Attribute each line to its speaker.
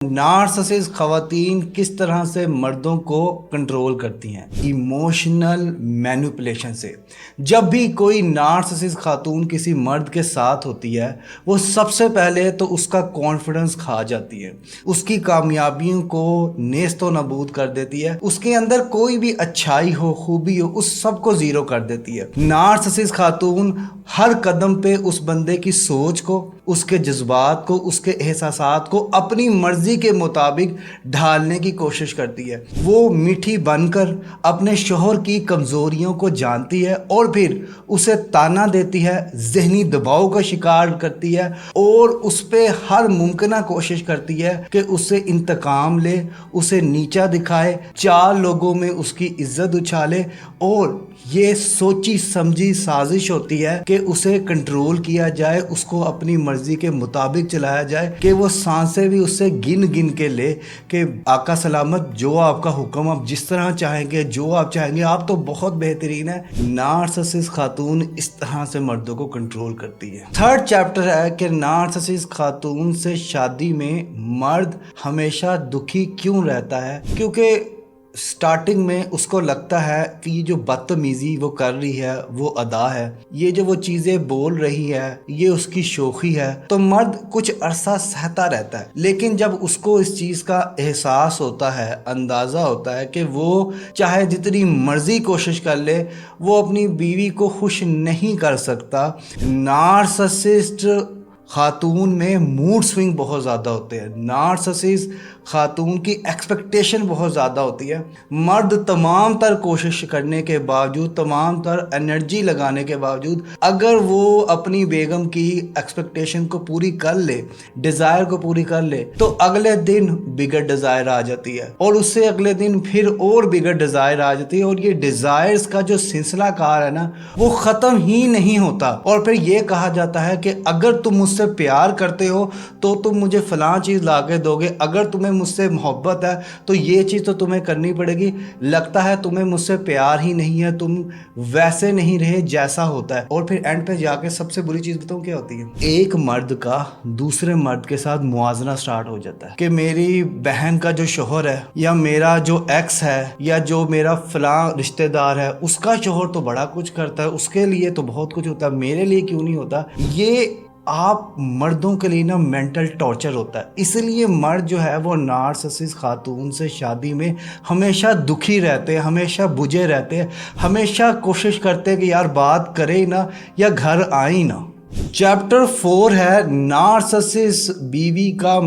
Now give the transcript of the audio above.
Speaker 1: Narcissist खवातीन किस तरह से मर्दों को कंट्रोल करती हैं इमोशनल मैनिपुलेशन से। जब भी कोई नार्सिसिस्ट खातून किसी मर्द के साथ होती है वो सबसे पहले तो उसका कॉन्फिडेंस खा जाती है, उसकी कामयाबियों को नेस्तो नबूद कर देती है, उसके अंदर कोई भी अच्छाई हो खूबी हो उस सब को ज़ीरो कर देती है। नार्सिसिस्ट खातून हर कदम पे उस बंदे की सोच को, उसके जज्बात को, उसके एहसासात को अपनी मर्जी के मुताबिक ढालने की कोशिश करती है। वो मीठी बनकर अपने शोहर की कमज़ोरियों को जानती है और फिर उसे ताना देती है, जहनी दबाव का शिकार करती है और उस पर हर मुमकिन कोशिश करती है कि उससे इंतकाम ले, उसे नीचा दिखाए, चार लोगों में उसकी इज्जत उछाले। और ये सोची समझी साजिश होती है कि उसे कंट्रोल किया जाए, उसको अपनी मर्जी के मुताबिक चलाया जाए, कि वो सांसें भी उससे गिन गिन के ले कि आका सलामत, जो आपका हुक्म, आप जिस तरह चाहेंगे, जो आप चाहेंगे, आप तो बहुत बेहतरीन है। नार्सिसिस्ट खातून इस तरह से मर्दों को कंट्रोल करती है। थर्ड चैप्टर है कि नार्सिसिस्ट खातून से शादी में मर्द हमेशा दुखी क्यों रहता है। क्योंकि स्टार्टिंग में उसको लगता है कि ये जो बदतमीज़ी वो कर रही है वो अदा है, ये जो वो चीज़ें बोल रही है ये उसकी शोखी है, तो मर्द कुछ अरसा सहता रहता है। लेकिन जब उसको इस चीज़ का एहसास होता है, अंदाज़ा होता है कि वो चाहे जितनी मर्ज़ी कोशिश कर ले वो अपनी बीवी को खुश नहीं कर सकता। नार्सिसिस्ट खातून में मूड स्विंग बहुत ज़्यादा होते हैं। नार्सिसिस्ट खातून की एक्सपेक्टेशन बहुत ज़्यादा होती है। मर्द तमाम तर कोशिश करने के बावजूद, तमाम तर एनर्जी लगाने के बावजूद, अगर वो अपनी बेगम की एक्सपेक्टेशन को पूरी कर ले, डिज़ायर को पूरी कर ले, तो अगले दिन बिगर डिज़ायर आ जाती है और उससे अगले दिन फिर और बिगर डिज़ायर आ जाती है। और ये डिज़ायर्स का जो सिलसिला कार है ना वो ख़त्म ही नहीं होता। और फिर ये कहा जाता है कि अगर तुम मुझसे प्यार करते हो तो तुम मुझे फ़लाँ चीज़ ला के दोगे, अगर तुम्हें मुझसे मोहब्बत है तो ये चीज़ तो तुम्हें करनी पड़ेगी। लगता है तुम्हें मुझसे प्यार ही नहीं है, तुम वैसे नहीं रहे जैसा होता है। और फिर एंड पे जाके सबसे बुरी चीज़ बताऊँ क्या होती है, एक मर्द का दूसरे मर्द के साथ मुआवजा स्टार्ट हो जाता है कि मेरी बहन का जो शोहर है या मेरा जो एक्स है या जो मेरा फलां रिश्तेदार है उसका शोहर तो बड़ा कुछ करता है, उसके लिए तो बहुत कुछ होता है, मेरे लिए क्यों नहीं होता। ये आप मर्दों के लिए ना मेंटल टॉर्चर होता है। इसलिए मर्द जो है वो नार्सिसिस्ट खातून से शादी में हमेशा दुखी रहते हैं, हमेशा बुझे रहते हैं, हमेशा कोशिश करते हैं कि यार बात करे ना या घर आए ना। चैप्टर 4 है नार्सिसिस्ट बीवी का